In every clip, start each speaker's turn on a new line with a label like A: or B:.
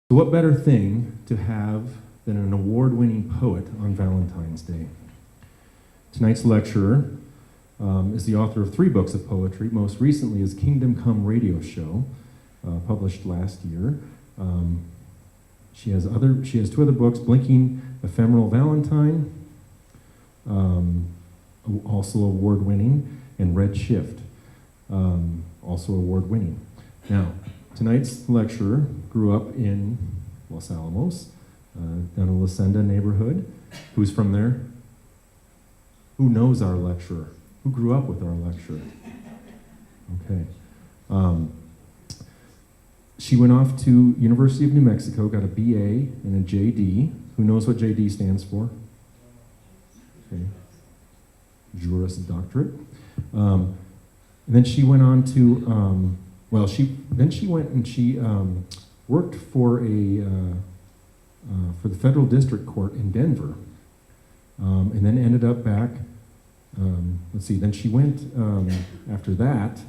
A: So what better thing to have than an award-winning poet on Valentine's Day? Tonight's lecturer is the author of 3 books of poetry, most recently his Kingdom Come radio show, published last year. She has 2 other books, Blinking Ephemeral Valentine, also award-winning, and Red Shift, also award-winning. Now, tonight's lecturer grew up in Los Alamos, down in La Senda neighborhood. Who's from there? Who knows our lecturer? Who grew up with our lecturer? Okay. She went off to University of New Mexico, got a BA and a JD. Who knows what JD stands for? Okay. Juris Doctorate. And then she went on to, she went and she worked for the federal district court in Denver, and then ended up back. Then she went after that.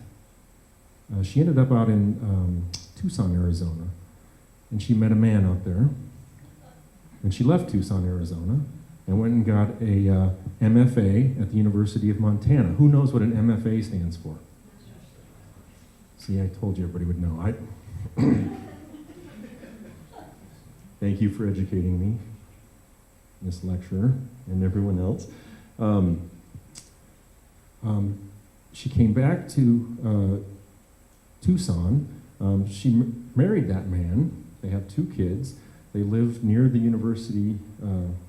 A: She ended up out in Tucson, Arizona, and she met a man out there. And she left Tucson, Arizona, and went and got a MFA at the University of Montana. Who knows what an MFA stands for? See, I told you everybody would know. Thank you for educating me, Miss Lecturer, and everyone else. She came back to Tucson. She married that man. They have 2 kids. They live near the University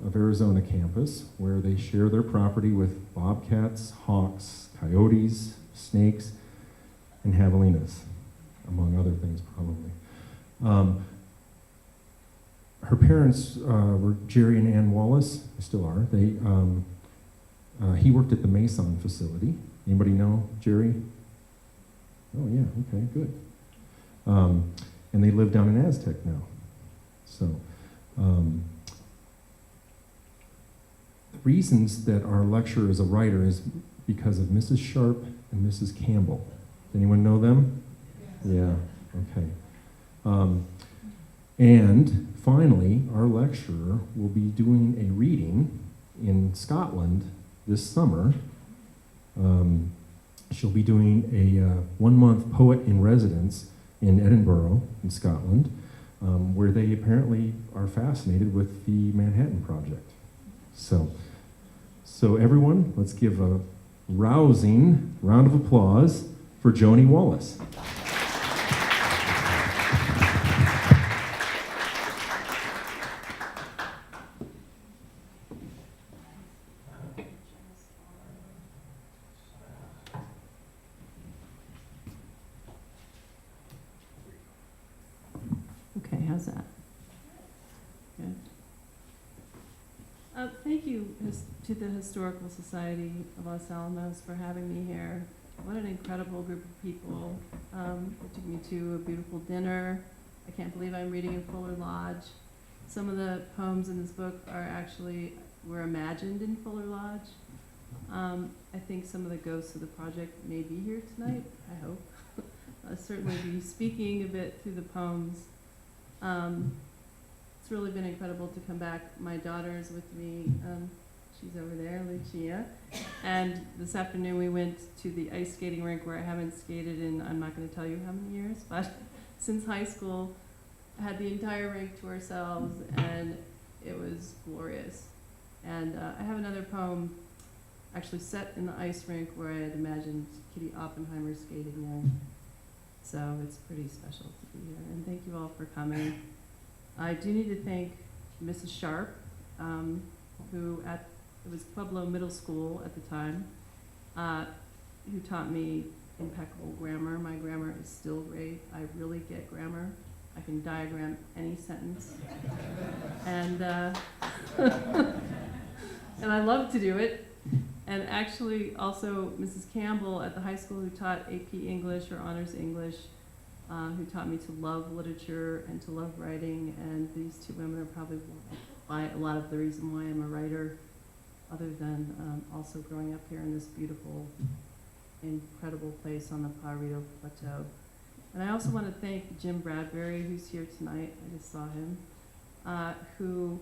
A: of Arizona campus, where they share their property with bobcats, hawks, coyotes, snakes, and javelinas, among other things, probably. Her parents were Jerry and Ann Wallace. They still are. He worked at the Mason facility. Anybody know Jerry? Oh yeah, okay, good. And they live down in Aztec now. So, the reasons that our lecturer is a writer is because of Mrs. Sharp and Mrs. Campbell. Anyone know them? Yes. Yeah, okay. And finally, our lecturer will be doing a reading in Scotland this summer. She'll be doing a 1-month poet in residence in Edinburgh, in Scotland, where they apparently are fascinated with the Manhattan Project. So everyone, let's give a rousing round of applause for Joni Wallace.
B: Okay, how's that? Good. Thank you to the Historical Society of Los Alamos for having me here. What an incredible group of people. It took me to a beautiful dinner. I can't believe I'm reading in Fuller Lodge. Some of the poems in this book were imagined in Fuller Lodge. I think some of the ghosts of the project may be here tonight, I hope. I'll certainly be speaking a bit through the poems. It's really been incredible to come back. My daughter is with me. She's over there, Lucia. And this afternoon we went to the ice skating rink where I haven't skated in, I'm not going to tell you how many years, but since high school. Had the entire rink to ourselves, and it was glorious. And I have another poem actually set in the ice rink where I had imagined Kitty Oppenheimer skating there. So it's pretty special to be here. And thank you all for coming. I do need to thank Mrs. Sharp, it was Pueblo Middle School at the time, who taught me impeccable grammar. My grammar is still great. I really get grammar. I can diagram any sentence. And and I love to do it. And actually also Mrs. Campbell at the high school, who taught AP English or Honors English, who taught me to love literature and to love writing. And these 2 women are probably a lot of the reason why I'm a writer, other than also growing up here in this beautiful, incredible place on the Pajarito Plateau. And I also want to thank Jim Bradbury, who's here tonight. I just saw him, who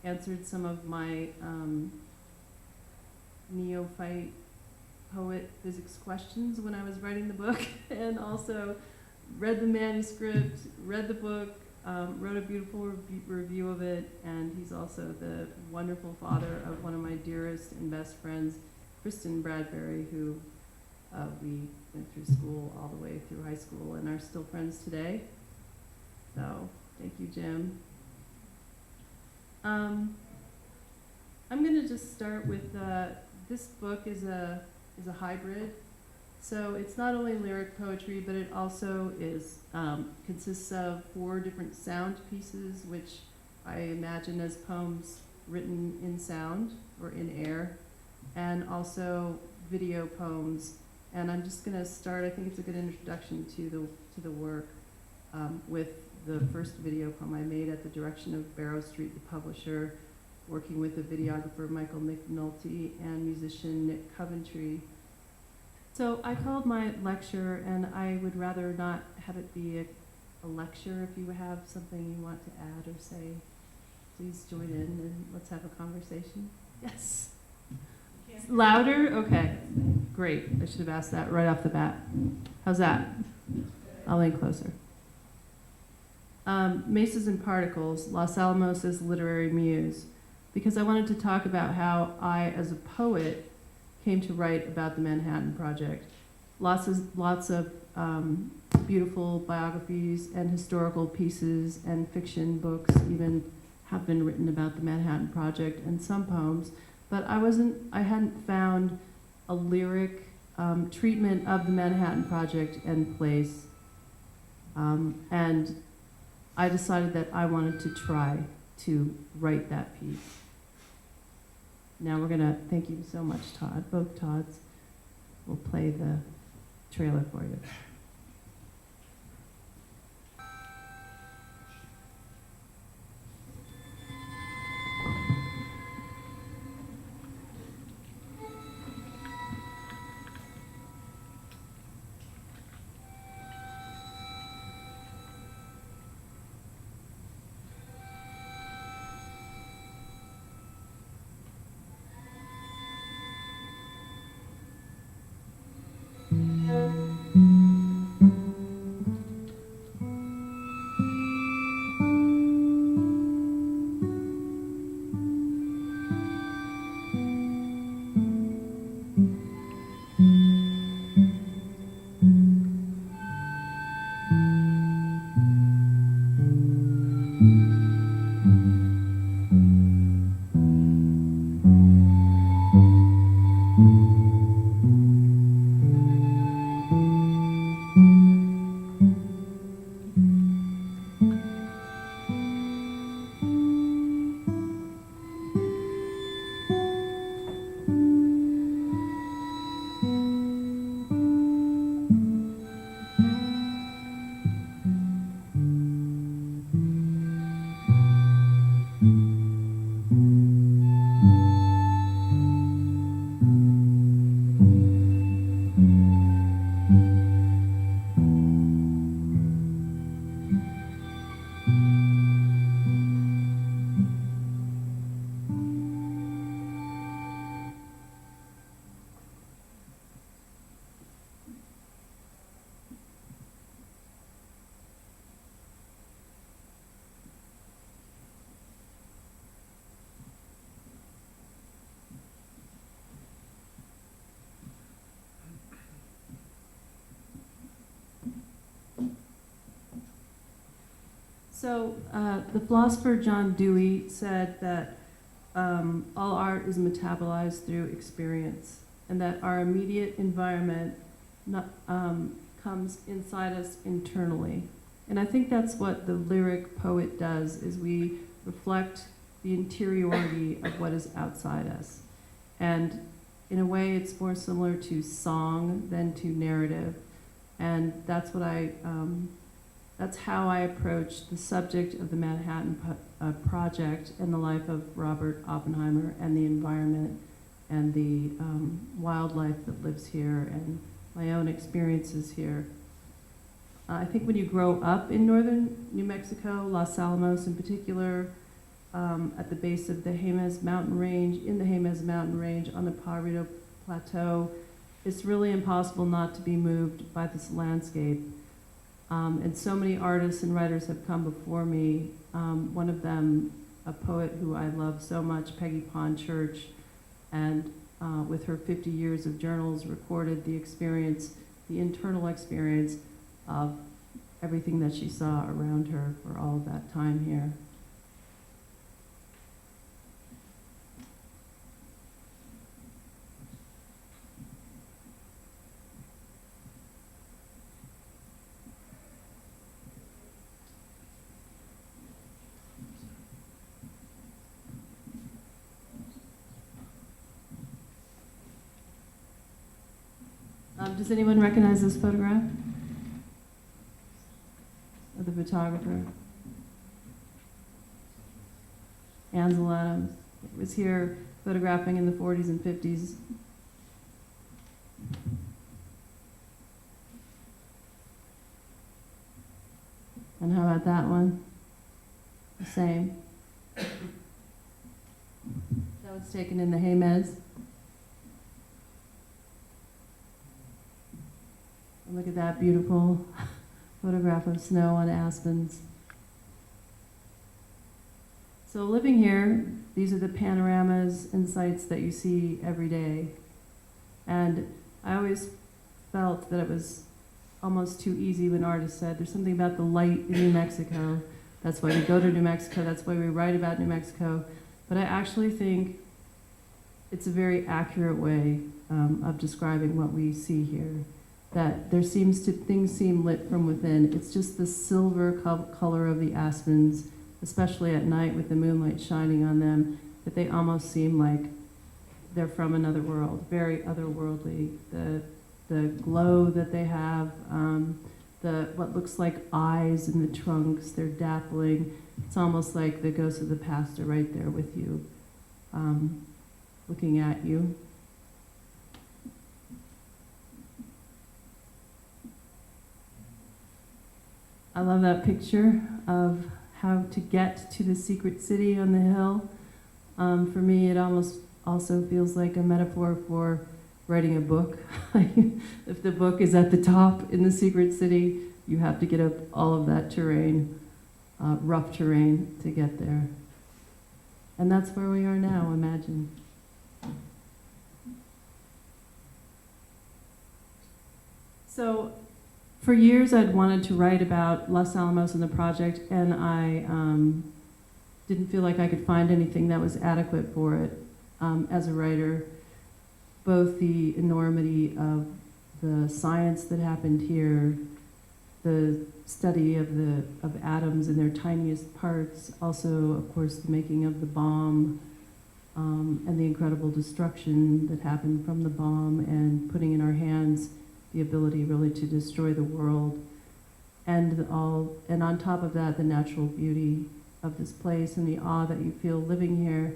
B: answered some of my neophyte poet physics questions when I was writing the book, and also read the manuscript, read the book, wrote a beautiful review of it, and he's also the wonderful father of one of my dearest and best friends, Kristen Bradbury, who we went through school all the way through high school and are still friends today. So thank you, Jim. I'm going to just start with this book is a hybrid. So it's not only lyric poetry, but it also is consists of 4 different sound pieces, which I imagine as poems written in sound or in air, and also video poems. And I'm just going to start. I think it's a good introduction to the work with the first video poem I made at the direction of Barrow Street, the publisher, working with the videographer Michael McNulty and musician Nick Coventry. So I called my lecture, and I would rather not have it be a lecture. If you have something you want to add or say, please join in and let's have a conversation. Yes. Louder? Okay. Great. I should have asked that right off the bat. How's that? I'll lean closer. Mesas and Particles, Los Alamos' literary muse, because I wanted to talk about how I, as a poet, came to write about the Manhattan Project. Lots of beautiful biographies and historical pieces and fiction books even have been written about the Manhattan Project, and some poems, but I hadn't found a lyric treatment of the Manhattan Project and place. And I decided that I wanted to try to write that piece. Now we're gonna, thank you so much, Todd, both Todds. We'll play the trailer for you. So the philosopher John Dewey said that all art is metabolized through experience, and that our immediate environment comes inside us internally. And I think that's what the lyric poet does, is we reflect the interiority of what is outside us. And in a way, it's more similar to song than to narrative. And that's what that's how I approach the subject of the Manhattan Project and the life of Robert Oppenheimer and the environment and the wildlife that lives here and my own experiences here. I think when you grow up in northern New Mexico, Los Alamos in particular, at the base of the Jemez mountain range, in the Jemez mountain range on the Pajarito Plateau, it's really impossible not to be moved by this landscape. And so many artists and writers have come before me. One of them, a poet who I love so much, Peggy Church, and with her 50 years of journals, recorded the experience, the internal experience of everything that she saw around her for all of that time here. Does anyone recognize this photograph of the photographer? Ansel Adams. It was here photographing in the 40s and 50s. And how about that one? The same. That was taken in the Jemez. Look at that beautiful photograph of snow on aspens. So living here, these are the panoramas and sights that you see every day. And I always felt that it was almost too easy when artists said, there's something about the light in New Mexico. That's why we go to New Mexico. That's why we write about New Mexico. But I actually think it's a very accurate way of describing what we see here. That there things seem lit from within. It's just the silver color of the aspens, especially at night with the moonlight shining on them, that they almost seem like they're from another world, very otherworldly. The glow that they have, what looks like eyes in the trunks, they're dappling. It's almost like the ghost of the past are right there with you, looking at you. I love that picture of how to get to the secret city on the hill. For me, it almost also feels like a metaphor for writing a book. If the book is at the top in the secret city, you have to get up all of that terrain, rough terrain, to get there. And that's where we are now, imagine. So, for years, I'd wanted to write about Los Alamos and the project, and I didn't feel like I could find anything that was adequate for it as a writer. Both the enormity of the science that happened here, the study of atoms in their tiniest parts, also, of course, the making of the bomb, and the incredible destruction that happened from the bomb, and putting in our hands the ability really to destroy the world, and on top of that, the natural beauty of this place and the awe that you feel living here.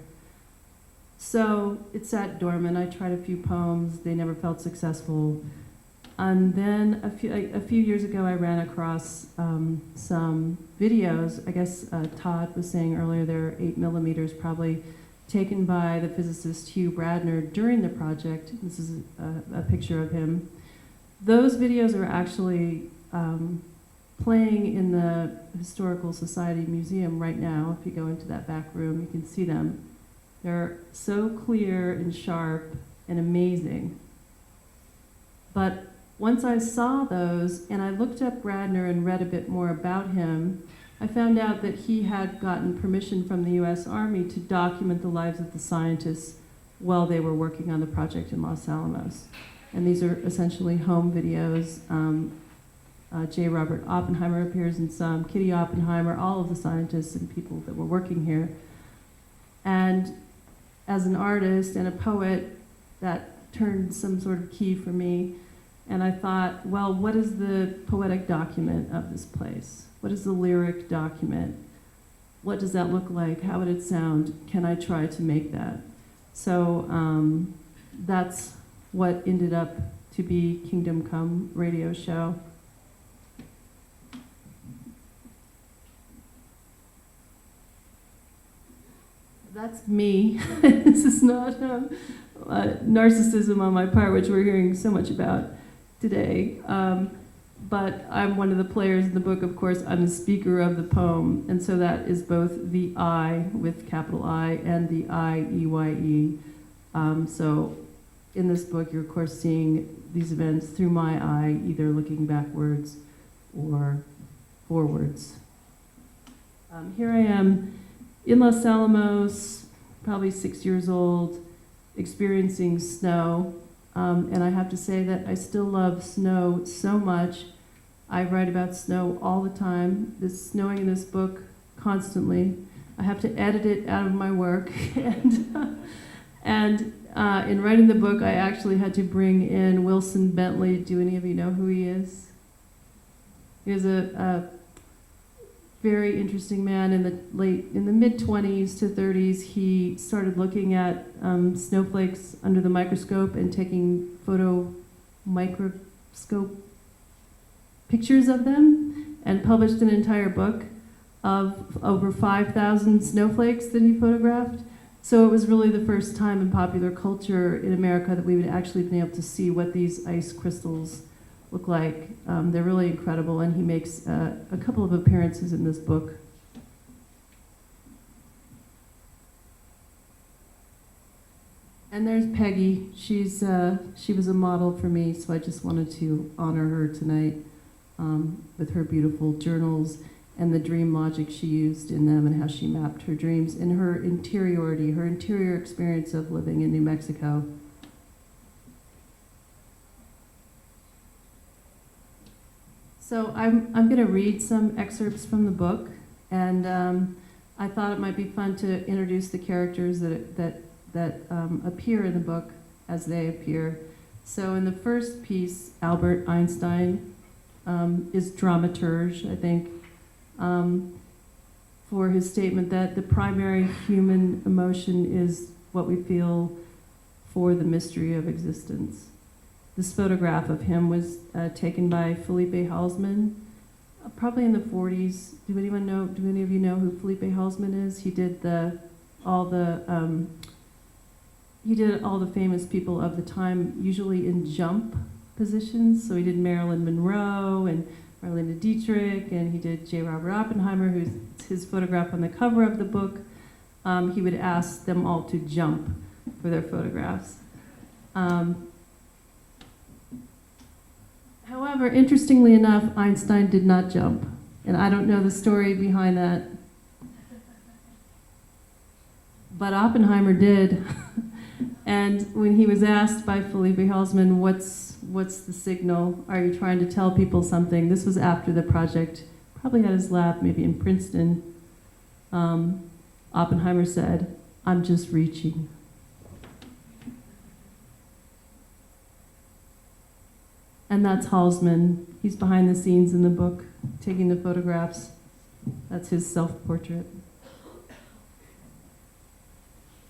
B: So it sat dormant. I tried a few poems; they never felt successful. And then a few years ago, I ran across some videos. I guess Todd was saying earlier they're 8mm, probably taken by the physicist Hugh Bradner during the project. This is a picture of him. Those videos are actually playing in the Historical Society Museum right now. If you go into that back room, you can see them. They're so clear and sharp and amazing. But once I saw those and I looked up Bradner and read a bit more about him, I found out that he had gotten permission from the US Army to document the lives of the scientists while they were working on the project in Los Alamos. And these are essentially home videos. J. Robert Oppenheimer appears in some, Kitty Oppenheimer, all of the scientists and people that were working here. And as an artist and a poet, that turned some sort of key for me. And I thought, well, what is the poetic document of this place? What is the lyric document? What does that look like? How would it sound? Can I try to make that? So that's what ended up to be Kingdom Come radio show. That's me. This is not narcissism on my part, which we're hearing so much about today. But I'm one of the players in the book, of course. I'm the speaker of the poem, and so that is both the I with capital I and the I-E-Y-E. So in this book, you're of course seeing these events through my eye, either looking backwards or forwards. Here I am in Los Alamos, probably 6 years old, experiencing snow. And I have to say that I still love snow so much. I write about snow all the time. There's snowing in this book constantly. I have to edit it out of my work. And in writing the book, I actually had to bring in Wilson Bentley. Do any of you know who he is? He was a very interesting man in the mid-20s to 30s. He started looking at snowflakes under the microscope and taking microscope pictures of them, and published an entire book of over 5,000 snowflakes that he photographed. So it was really the first time in popular culture in America that we would actually been able to see what these ice crystals look like. They're really incredible, and he makes a couple of appearances in this book. And there's Peggy. She was a model for me, so I just wanted to honor her tonight with her beautiful journals and the dream logic she used in them and how she mapped her dreams and her interiority, her interior experience of living in New Mexico. So I'm going to read some excerpts from the book, and I thought it might be fun to introduce the characters that appear in the book as they appear. So in the first piece, Albert Einstein is dramaturge, I think, for his statement that the primary human emotion is what we feel for the mystery of existence. This photograph of him was taken by Felipe Halsman, probably in the 40s. Do any of you know who Felipe Halsman is? He did all the famous people of the time, usually in jump positions. So he did Marilyn Monroe and Marlene Dietrich, and he did J. Robert Oppenheimer, who's his photograph on the cover of the book. He would ask them all to jump for their photographs. However, interestingly enough, Einstein did not jump, and I don't know the story behind that. But Oppenheimer did. And when he was asked by Felipe Halsman, what's the signal? Are you trying to tell people something? This was after the project, probably at his lab, maybe in Princeton. Oppenheimer said, "I'm just reaching." And that's Halsman. He's behind the scenes in the book, taking the photographs. That's his self-portrait.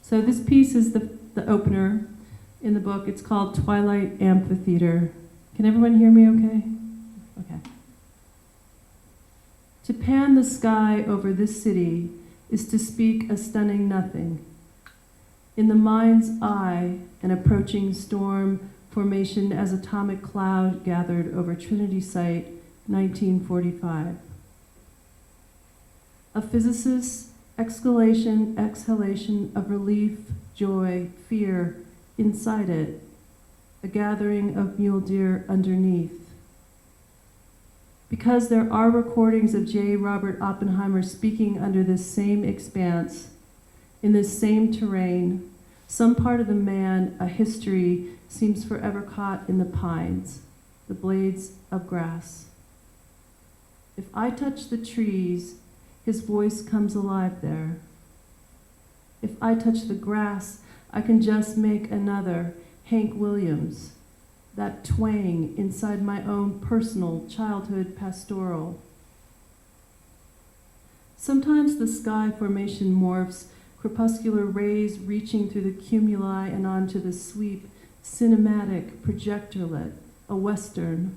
B: So this piece is the opener in the book. It's called Twilight Amphitheater. Can everyone hear me okay? Okay. To pan the sky over this city is to speak a stunning nothing. In the mind's eye, an approaching storm formation as atomic cloud gathered over Trinity Site, 1945. A physicist's exhalation of relief, joy, fear inside it, a gathering of mule deer underneath. Because there are recordings of J. Robert Oppenheimer speaking under this same expanse, in this same terrain, some part of the man, a history, seems forever caught in the pines, the blades of grass. If I touch the trees, his voice comes alive there. If I touch the grass, I can just make another Hank Williams, that twang inside my own personal childhood pastoral. Sometimes the sky formation morphs, crepuscular rays reaching through the cumuli and onto the sweep, cinematic, projector-lit, a western.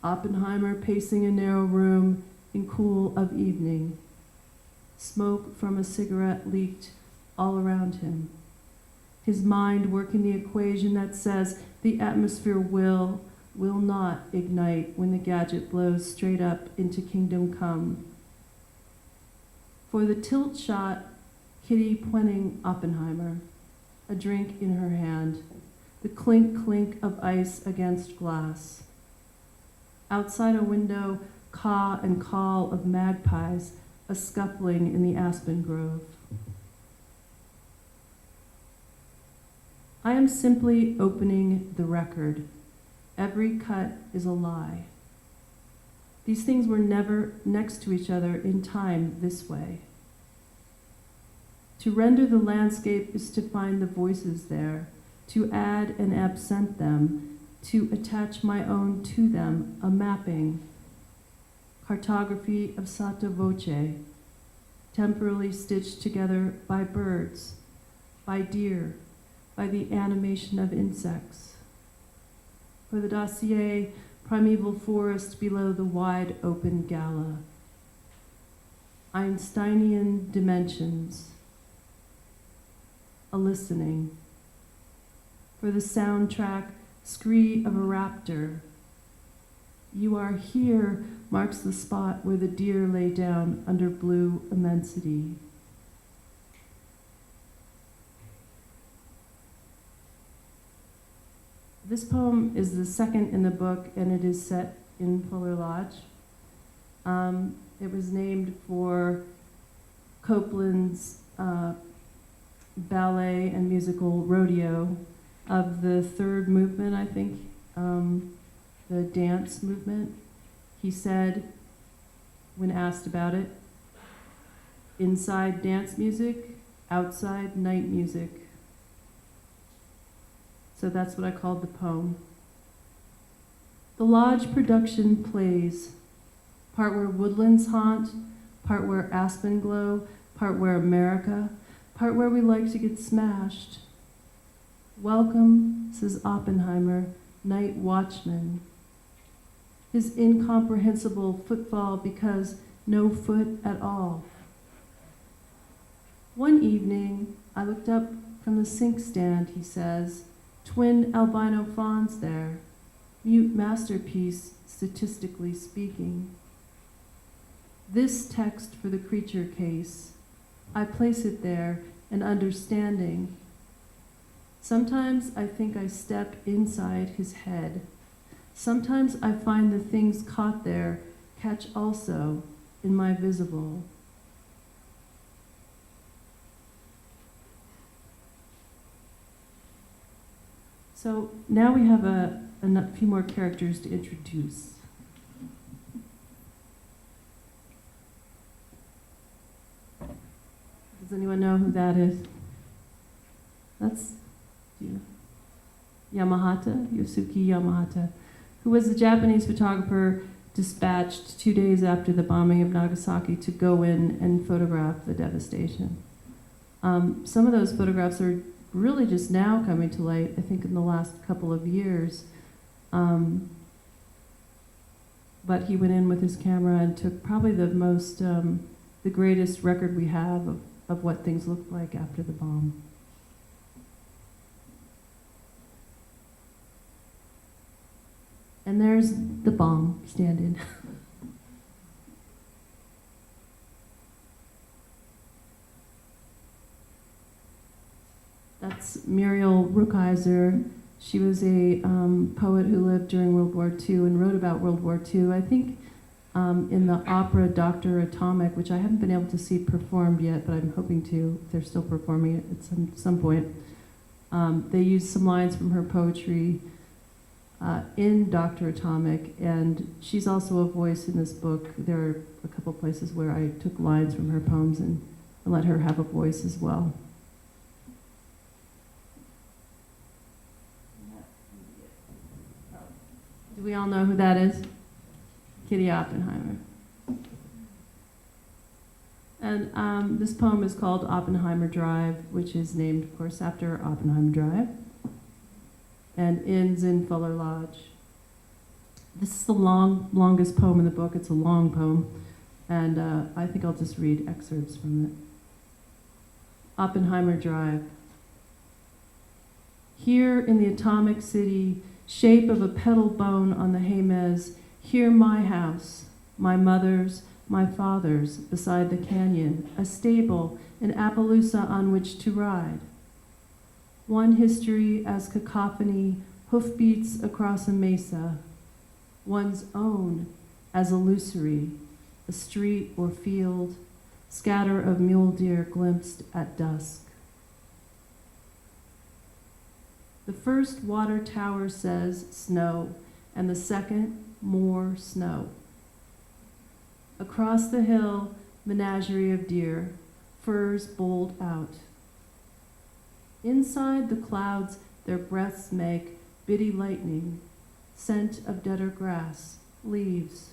B: Oppenheimer pacing a narrow room in cool of evening. Smoke from a cigarette leaked all around him. His mind working the equation that says the atmosphere will not ignite when the gadget blows straight up into kingdom come. For the tilt shot, Kitty pointing Oppenheimer, a drink in her hand, the clink of ice against glass. Outside a window, caw and call of magpies, a scuffling in the aspen grove. I am simply opening the record. Every cut is a lie. These things were never next to each other in time this way. To render the landscape is to find the voices there, to add and absent them, to attach my own to them, a mapping, cartography of sotto voce, temporally stitched together by birds, by deer, by the animation of insects. For the dossier, primeval forest below the wide open gala. Einsteinian dimensions, a listening. For the soundtrack, scree of a raptor. You are here marks the spot where the deer lay down under blue immensity. This poem is the second in the book, and it is set in Fuller Lodge. It was named for Copeland's ballet and musical rodeo of the third movement, I think, the dance movement. He said, when asked about it, inside dance music, outside night music. So that's what I called the poem. The lodge production plays, part where woodlands haunt, part where aspen glow, part where America, part where we like to get smashed. Welcome, says Oppenheimer, night watchman. His incomprehensible footfall because no foot at all. One evening, I looked up from the sink stand, he says, twin albino fawns there, mute masterpiece, statistically speaking. This text for the creature case, I place it there, an understanding. Sometimes I think I step inside his head. Sometimes I find the things caught there catch also in my visible. So now we have a few more characters to introduce. Does anyone know who that is? That's Yamahata, Yosuke Yamahata, who was a Japanese photographer dispatched 2 days after the bombing of Nagasaki to go in and photograph the devastation. Some of those photographs are really just now coming to light, I think in the last couple of years. But he went in with his camera and took probably the greatest record we have of what things looked like after the bomb. And there's the bomb standing. That's Muriel Rukeyser. She was a poet who lived during World War II and wrote about World War II. I think in the opera Dr. Atomic, which I haven't been able to see performed yet, but I'm hoping to, if they're still performing it at some point. They used some lines from her poetry in Dr. Atomic, and she's also a voice in this book. There are a couple places where I took lines from her poems and let her have a voice as well. Do we all know who that is? Kitty Oppenheimer. And this poem is called Oppenheimer Drive, which is named, of course, after Oppenheimer Drive, and ends in Fuller Lodge. This is the longest poem in the book. It's a long poem. And I think I'll just read excerpts from it. Oppenheimer Drive. Here in the atomic city, shape of a petal bone on the Mez, here my house, my mother's, my father's, beside the canyon, a stable, an Appaloosa on which to ride. One history as cacophony, hoofbeats across a mesa. One's own as illusory, a street or field, scatter of mule deer glimpsed at dusk. The first water tower says snow, and the second more snow. Across the hill, menagerie of deer, furs bowled out. Inside the clouds, their breaths make bitty lightning, scent of deader grass, leaves.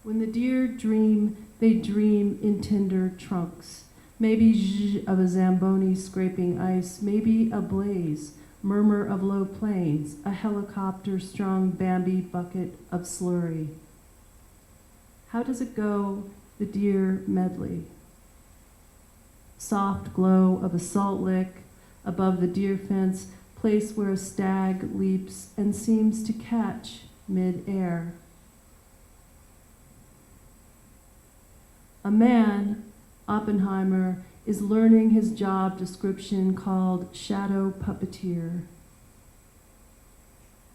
B: When the deer dream, they dream in tinder trunks. Maybe zh of a Zamboni scraping ice, maybe a blaze, murmur of low plains, a helicopter-strung Bambi bucket of slurry. How does it go, the deer medley? Soft glow of a salt lick above the deer fence, place where a stag leaps and seems to catch mid-air. A man, Oppenheimer, is learning his job description called shadow puppeteer.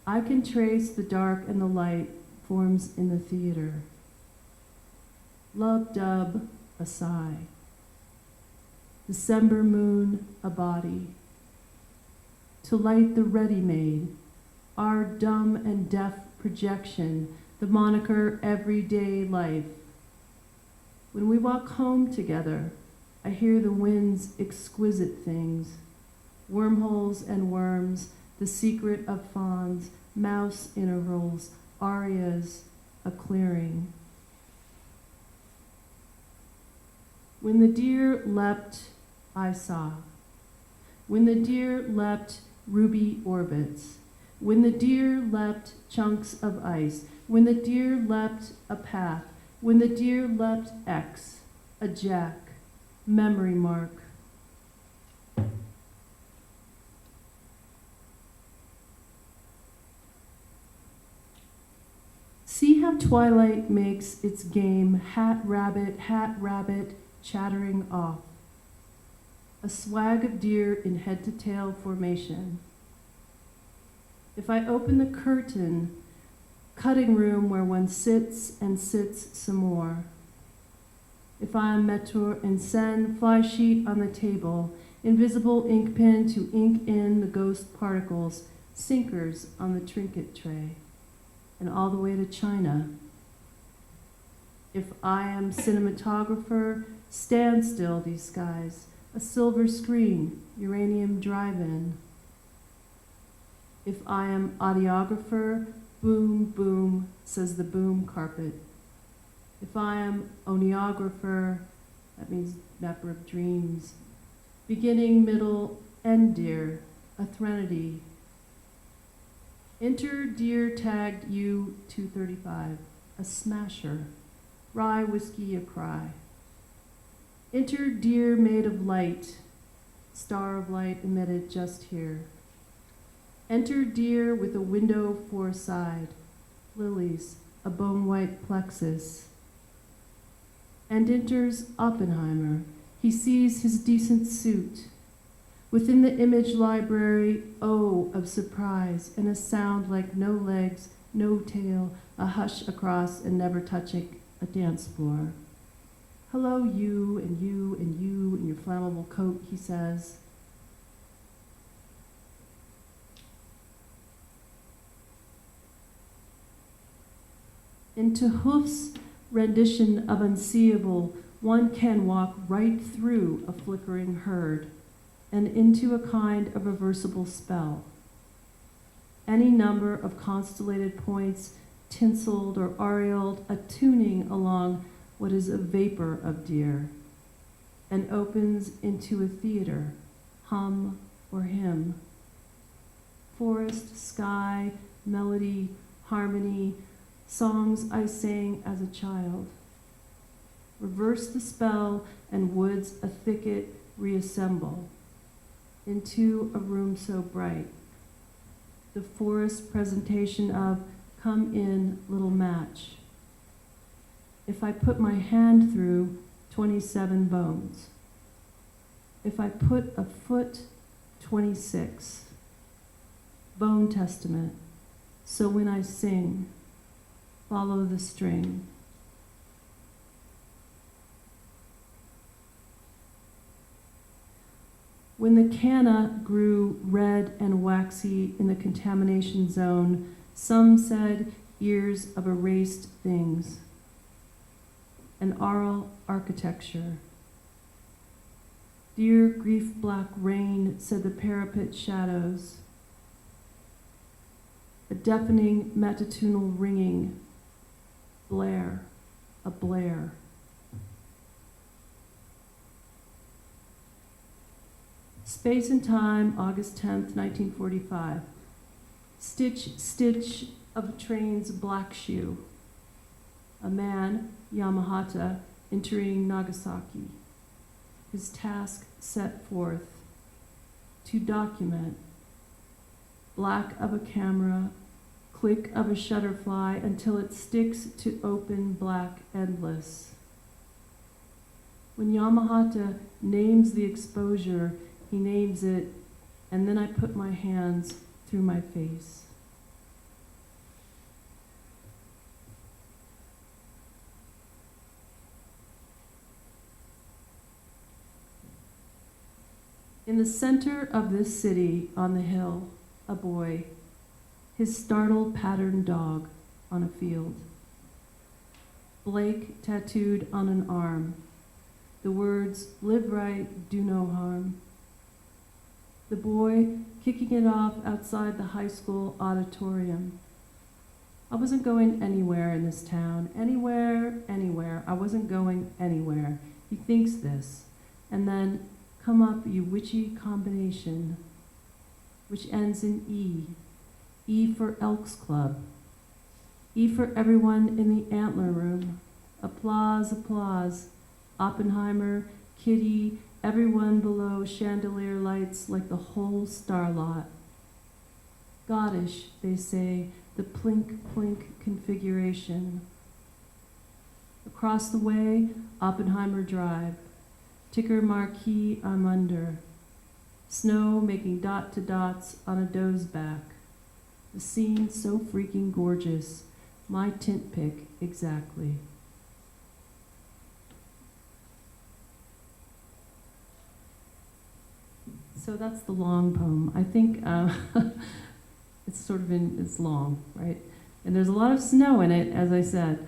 B: I can trace the dark and the light forms in the theater. Lub-dub, a sigh. December moon, a body. To light the ready-made, our dumb and deaf projection, the moniker everyday life. When we walk home together, I hear the wind's exquisite things, wormholes and worms, the secret of fawns, mouse intervals, arias, a clearing. When the deer leapt, I saw. When the deer leapt, ruby orbits. When the deer leapt, chunks of ice. When the deer leapt, a path. When the deer leapt, X, a jack, memory mark. See how twilight makes its game, hat, rabbit, chattering off. A swag of deer in head-to-tail formation. If I open the curtain, cutting room where one sits and sits some more. If I am metteur en scène, fly sheet on the table, invisible ink pen to ink in the ghost particles, sinkers on the trinket tray, and all the way to China. If I am cinematographer, stand still these skies, a silver screen, uranium drive-in. If I am audiographer, boom, boom, says the boom carpet. If I am oneographer, that means mapper of dreams. Beginning, middle, end deer, a threnody. Enter deer tagged U-235, a smasher. Rye whiskey a cry. Enter deer made of light, star of light emitted just here. Enter deer with a window for a side, lilies, a bone-white plexus. And enters Oppenheimer. He sees his decent suit. Within the image library, oh, of surprise, and a sound like no legs, no tail, a hush across and never touching a dance floor. Hello, you and you and you in your flammable coat, he says. Into Hoof's rendition of Unseeable, one can walk right through a flickering herd and into a kind of reversible spell. Any number of constellated points, tinseled or aureoled, a tuning along what is a vapor of deer, and opens into a theater, hum or hymn. Forest, sky, melody, harmony, songs I sang as a child. Reverse the spell and woods a thicket reassemble into a room so bright. The forest presentation of come in, little match. If I put my hand through 27 bones. If I put a foot, 26. Bone testament. So when I sing, follow the string. When the canna grew red and waxy in the contamination zone, some said years of erased things. An oral architecture. Dear grief black rain, said the parapet shadows. A deafening matutinal ringing. Blare, a blare. Space and Time, August 10th, 1945. Stitch, stitch of a train's black shoe. A man, Yamahata, entering Nagasaki. His task set forth to document. Black of a camera, click of a shutterfly until it sticks to open black endless. When Yamahata names the exposure, he names it, and then I put my hands through my face. In the center of this city, on the hill, a boy, his startled patterned dog on a field. Blake tattooed on an arm, the words, live right, do no harm. The boy kicking it off outside the high school auditorium. I wasn't going anywhere in this town, anywhere. I wasn't going anywhere. He thinks this. And then come up, you witchy combination, which ends in E. E for Elks Club. E for everyone in the antler room. Applause, applause. Oppenheimer, Kitty, everyone below chandelier lights like the whole star lot. Goddish, they say, the plink-plink configuration. Across the way, Oppenheimer Drive. Ticker marquee, I'm under. Snow making dot to dots on a doe's back. The scene so freaking gorgeous. My tint pick, exactly. So that's the long poem. I think it's sort of it's long, right? And there's a lot of snow in it, as I said.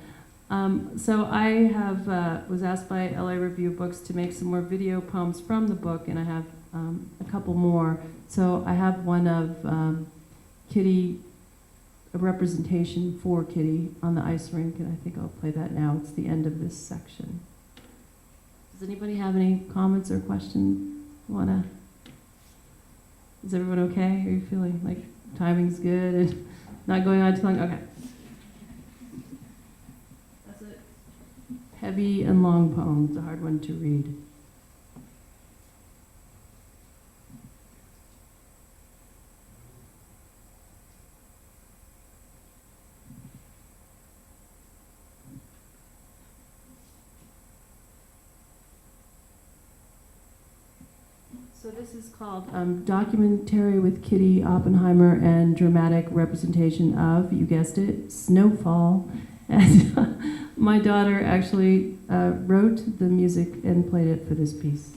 B: So I was asked by LA Review of Books to make some more video poems from the book, and I have a couple more. So I have one of Kitty, a representation for Kitty on the ice rink, and I think I'll play that now. It's the end of this section. Does anybody have any comments or questions? Is everyone okay? Are you feeling like timing's good and not going on too long? Okay. That's it. Heavy and long poem. It's a hard one to read. So this is called Documentary with Kitty Oppenheimer and Dramatic Representation of, you guessed it, Snowfall. And my daughter actually wrote the music and played it for this piece.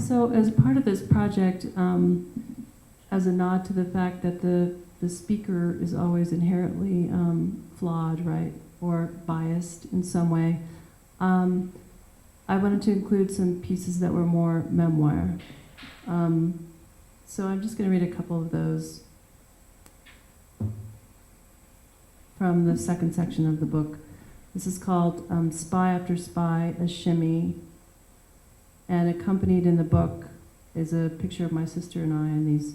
B: So as part of this project, as a nod to the fact that the speaker is always inherently flawed, right, or biased in some way, I wanted to include some pieces that were more memoir. So I'm just going to read a couple of those from the second section of the book. This is called Spy After Spy, a Shimmy. And accompanied in the book is a picture of my sister and I in these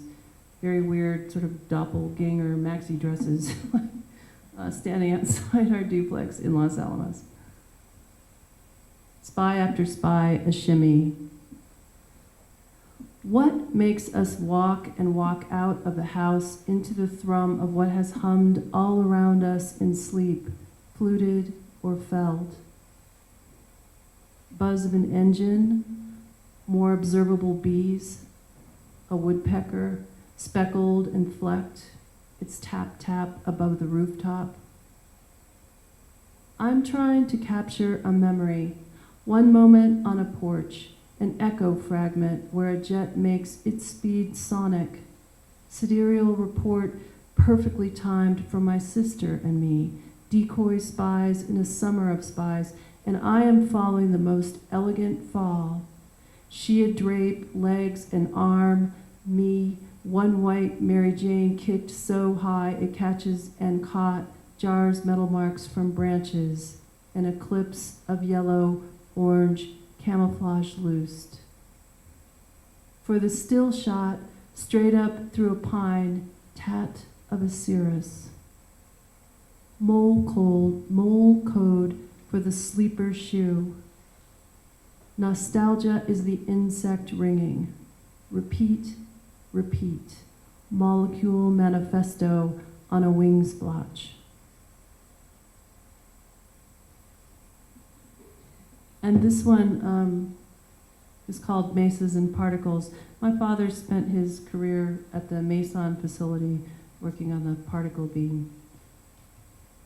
B: very weird sort of doppelganger maxi dresses standing outside our duplex in Los Alamos. Spy After Spy, a Shimmy. What makes us walk and walk out of the house into the thrum of what has hummed all around us in sleep, fluted or felled? Buzz of an engine, more observable bees, a woodpecker, speckled and flecked, its tap-tap above the rooftop. I'm trying to capture a memory, one moment on a porch, an echo fragment where a jet makes its speed sonic, sidereal report perfectly timed for my sister and me, decoy spies in a summer of spies, and I am following the most elegant fall. She a drape, legs and arm, me, one white Mary Jane kicked so high it catches and caught, jars metal marks from branches, an eclipse of yellow, orange, camouflage loosed. For the still shot, straight up through a pine, tat of a cirrus. Mole code for the sleeper shoe. Nostalgia is the insect ringing. Repeat, repeat. Molecule manifesto on a wing splotch. And this one is called Mesas and Particles. My father spent his career at the Meson facility working on the particle beam.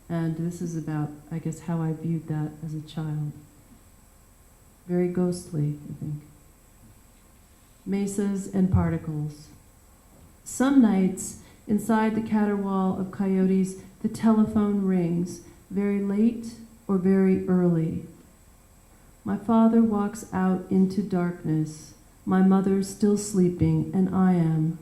B: And this is about, I guess, how I viewed that as a child. Very ghostly, I think. Mesas and Particles. Some nights, inside the caterwaul of coyotes, the telephone rings, very late or very early. My father walks out into darkness. My mother's still sleeping, and I am.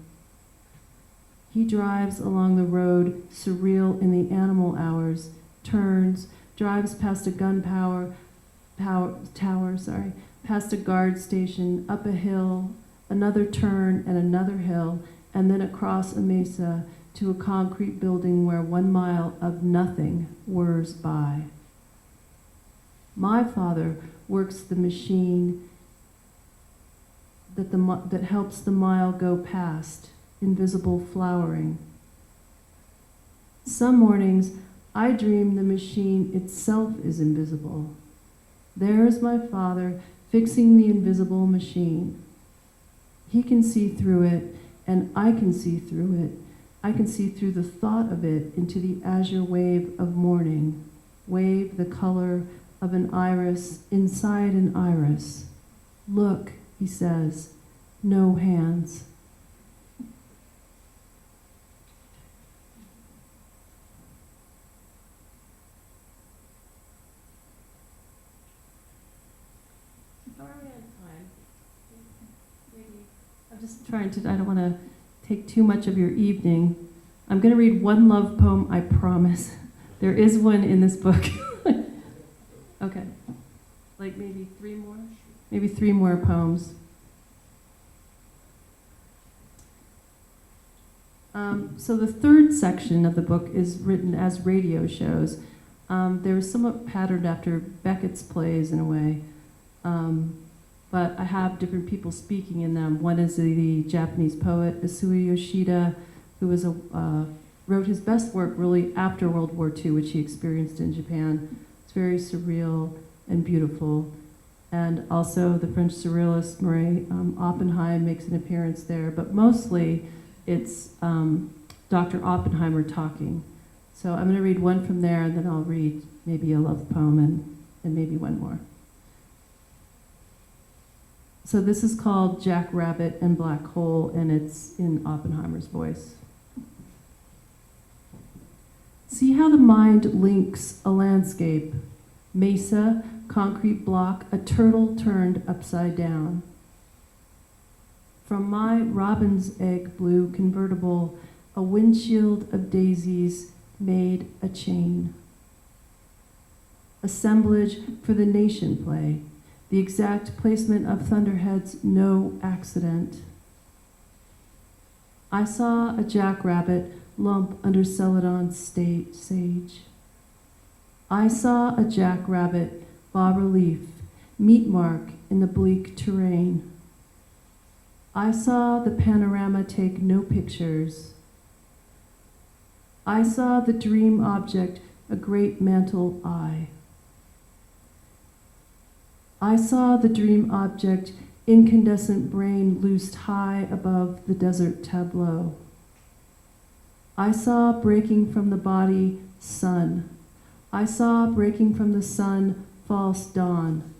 B: He drives along the road, surreal in the animal hours, turns, drives past a tower, past a guard station, up a hill, another turn and another hill, and then across a mesa to a concrete building where 1 mile of nothing whirs by. My father works the machine that helps the mile go past, invisible flowering. Some mornings, I dream the machine itself is invisible. There is my father fixing the invisible machine. He can see through it, and I can see through it. I can see through the thought of it into the azure wave of morning, wave the color of an iris inside an iris. Look, he says, no hands. How are we on time? Maybe. I'm just trying to, I don't want to take too much of your evening. I'm going to read one love poem, I promise. There is one in this book. Okay. Like maybe 3 more? Maybe 3 more poems. So the third section of the book is written as radio shows. They were somewhat patterned after Beckett's plays in a way. But I have different people speaking in them. One is the Japanese poet Isuo Yoshida, who was wrote his best work really after World War II, which he experienced in Japan. It's very surreal and beautiful. And also the French surrealist Marie Oppenheim makes an appearance there, but mostly it's Dr. Oppenheimer talking. So I'm going to read one from there, and then I'll read maybe a love poem and maybe one more. So this is called Jack Rabbit and Black Hole, and it's in Oppenheimer's voice. See how the mind links a landscape. Mesa, concrete block, a turtle turned upside down. From my robin's egg blue convertible, a windshield of daisies made a chain. Assemblage for the nation play. The exact placement of thunderheads, no accident. I saw a jackrabbit lump under Celadon's sage. I saw a jackrabbit bas-relief, meat mark in the bleak terrain. I saw the panorama take no pictures. I saw the dream object, a great mantle eye. I saw the dream object, incandescent brain loosed high above the desert tableau. I saw breaking from the body sun. I saw breaking from the sun false dawn.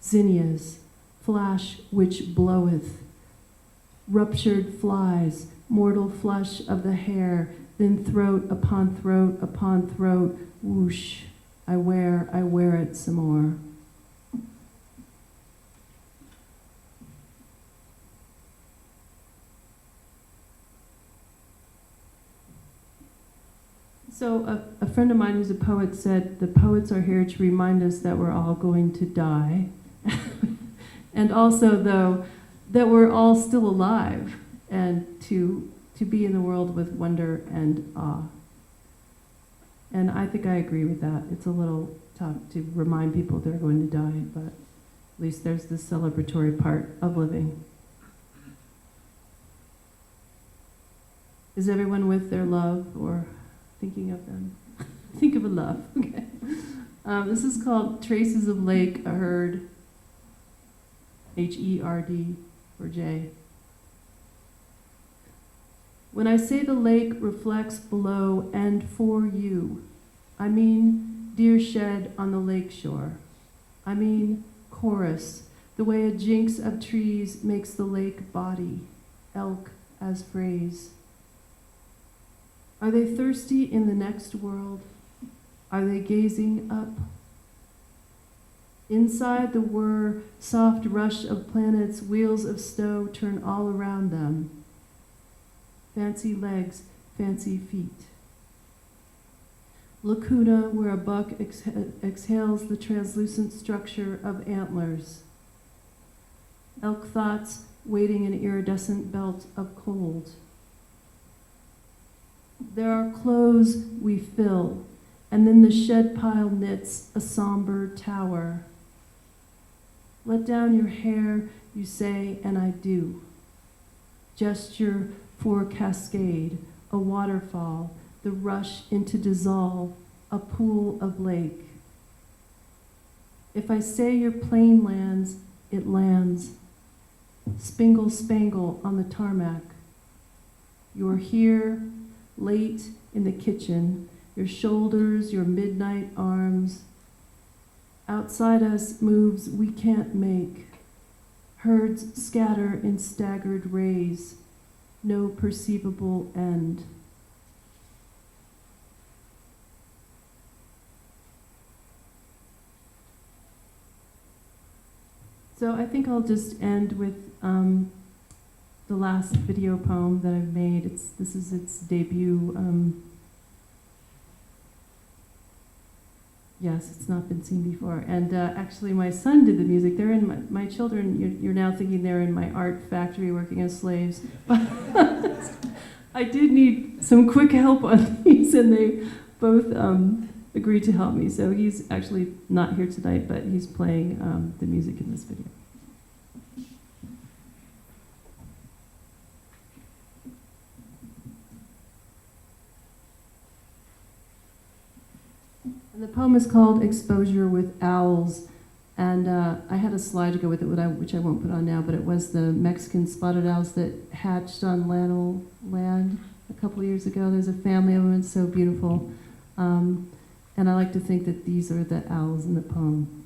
B: Zinnias, flash which bloweth. Ruptured flies, mortal flush of the hair, then throat upon throat upon throat, whoosh. I wear it some more. So a friend of mine who's a poet said, the poets are here to remind us that we're all going to die. And also, though, that we're all still alive and to be in the world with wonder and awe. And I think I agree with that. It's a little tough to remind people they're going to die, but at least there's the celebratory part of living. Is everyone with their love or thinking of them? Think of a love. Okay. This is called Traces of Lake, a Herd. H-E-R-D or J. When I say the lake reflects below and for you, I mean deer shed on the lake shore. I mean chorus, the way a jinx of trees makes the lake body, elk as phrase. Are they thirsty in the next world? Are they gazing up? Inside the whir, soft rush of planets, wheels of snow turn all around them. Fancy legs, fancy feet. Lacuna, where a buck exhales the translucent structure of antlers. Elk thoughts waiting an iridescent belt of cold. There are clothes we fill, and then the shed pile knits a somber tower. Let down your hair, you say, and I do. Gesture for cascade, a waterfall, the rush into dissolve, a pool of lake. If I say your plane lands, it lands. Spingle spangle on the tarmac. You're here, late in the kitchen, your shoulders, your midnight arms. Outside us moves we can't make. Herds scatter in staggered rays, no perceivable end. So I think I'll just end with the last video poem that I've made. This is its debut. Yes, it's not been seen before. And actually, my son did the music. They're in my children. You're now thinking they're in my art factory working as slaves. I did need some quick help on these, and they both agreed to help me. So he's actually not here tonight, but he's playing the music in this video. And the poem is called Exposure with Owls. And I had a slide to go with it, which I won't put on now, but it was the Mexican spotted owls that hatched on Lanel land a couple of years ago. There's a family of them, it's so beautiful. And I like to think that these are the owls in the poem.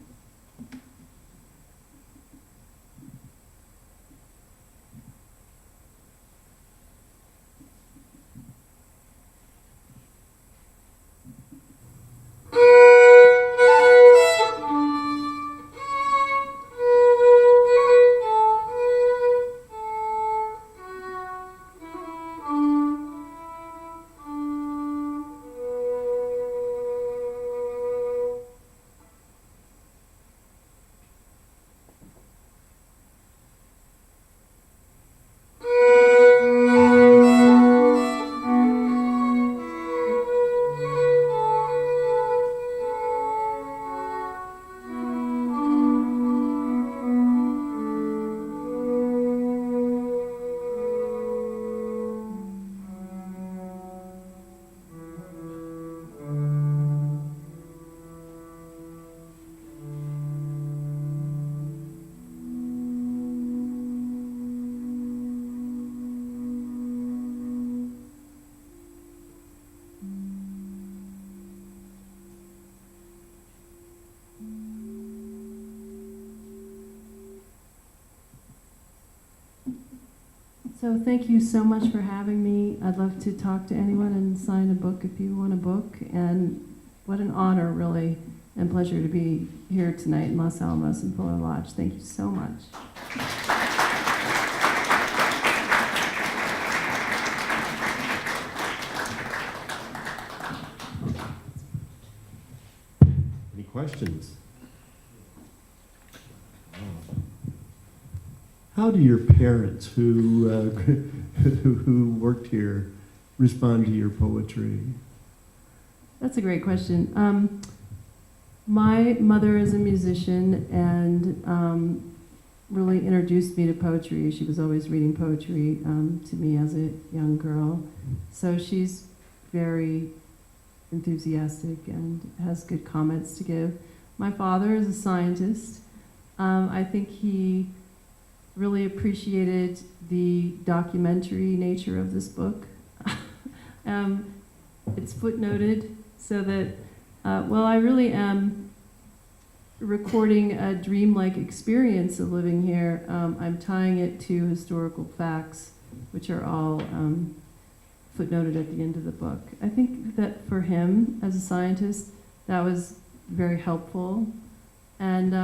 B: So thank you so much for having me. I'd love to talk to anyone and sign a book if you want a book. And what an honor, really, and pleasure to be here tonight in Los Alamos and Fuller Lodge. Thank you so much.
A: Any questions?
C: How do your parents who who worked here respond to your poetry?
B: That's a great question. My mother is a musician and really introduced me to poetry. She was always reading poetry to me as a young girl. So she's very enthusiastic and has good comments to give. My father is a scientist. I think he really appreciated the documentary nature of this book. It's footnoted so that, I really am recording a dreamlike experience of living here. I'm tying it to historical facts, which are all footnoted at the end of the book. I think that for him, as a scientist, that was very helpful. And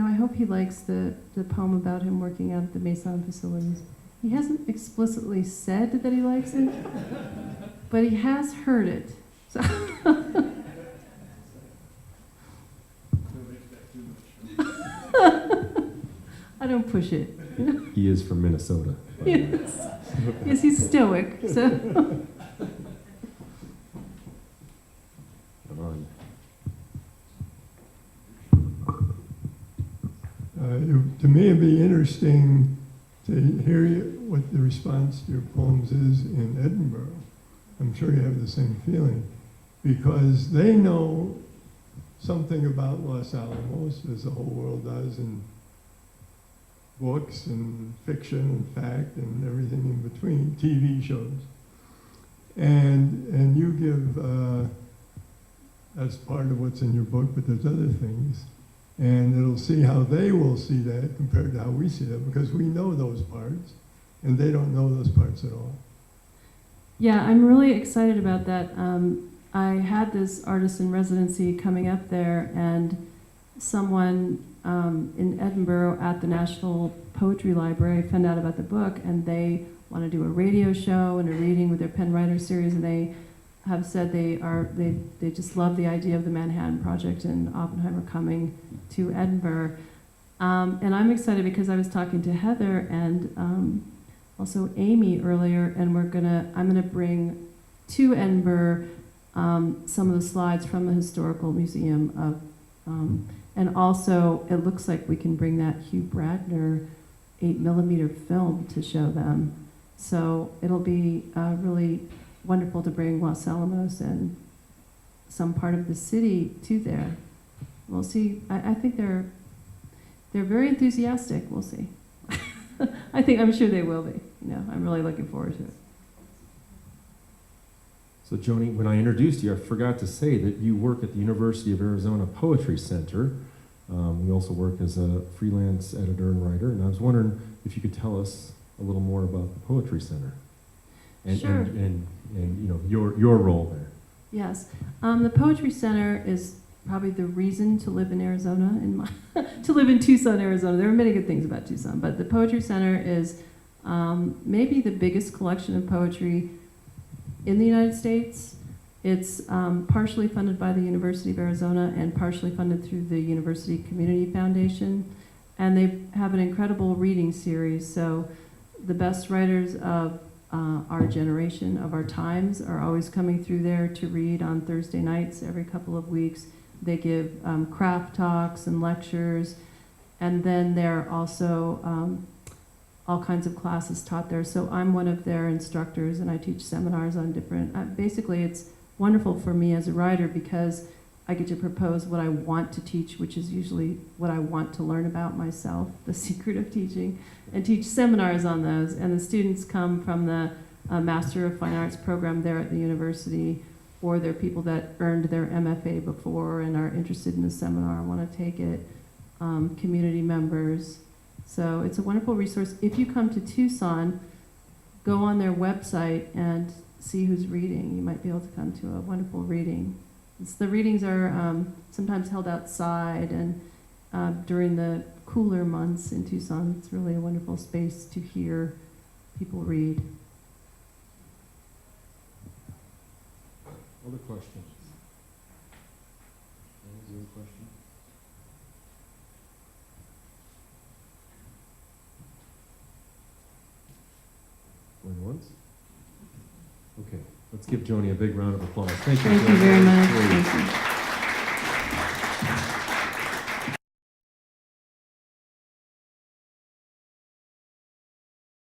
B: I hope he likes the poem about him working out at the Mesan facilities. He hasn't explicitly said that he likes it, but he has heard it. So I don't push it.
A: He is from Minnesota.
B: Yes. Yes, he's stoic. So.
C: To me, it'd be interesting to hear what the response to your poems is in Edinburgh. I'm sure you have the same feeling, because they know something about Los Alamos, as the whole world does, in books and fiction and fact and everything in between, TV shows. And you give, that's part of what's in your book, but there's other things. And it'll see how they will see that compared to how we see that, because we know those parts, and they don't know those parts at all.
B: Yeah, I'm really excited about that. I had this artist in residency coming up there, and someone in Edinburgh at the National Poetry Library found out about the book, and they want to do a radio show and a reading with their pen writer series, and they have said they just love the idea of the Manhattan Project and Oppenheimer coming to Edinburgh. And I'm excited because I was talking to Heather and also Amy earlier, and I'm gonna bring to Edinburgh some of the slides from the Historical Museum of, and also it looks like we can bring that Hugh Bradner 8mm film to show them. So it'll be really wonderful to bring Los Alamos and some part of the city to there. We'll see. I think they're very enthusiastic. We'll see. I'm sure they will be. I'm really looking forward to it.
A: So Joni, when I introduced you, I forgot to say that you work at the University of Arizona Poetry Center. You also work as a freelance editor and writer, and I was wondering if you could tell us a little more about the Poetry Center and,
B: Sure.
A: and your role there.
B: Yes. The Poetry Center is probably the reason to live in Arizona, to live in Tucson, Arizona. There are many good things about Tucson, but the Poetry Center is maybe the biggest collection of poetry in the United States. It's partially funded by the University of Arizona and partially funded through the University Community Foundation. And they have an incredible reading series. So the best writers of our generation, of our times, are always coming through there to read on Thursday nights every couple of weeks. They give craft talks and lectures, and then there are also all kinds of classes taught there. So I'm one of their instructors, and I teach seminars on different, basically it's wonderful for me as a writer because I get to propose what I want to teach, which is usually what I want to learn about myself, the secret of teaching, and teach seminars on those. And the students come from the Master of Fine Arts program there at the university, or they're people that earned their MFA before and are interested in the seminar and want to take it, community members. So it's a wonderful resource. If you come to Tucson, go on their website and see who's reading. You might be able to come to a wonderful reading. The readings are sometimes held outside, and during the cooler months in Tucson, it's really a wonderful space to hear people read.
A: Other questions? Any other questions? Going once? Okay, let's give Joni a big round of applause. Thank you.
B: Thank you
A: Joni.
B: very much.
A: Great.
B: Thank you.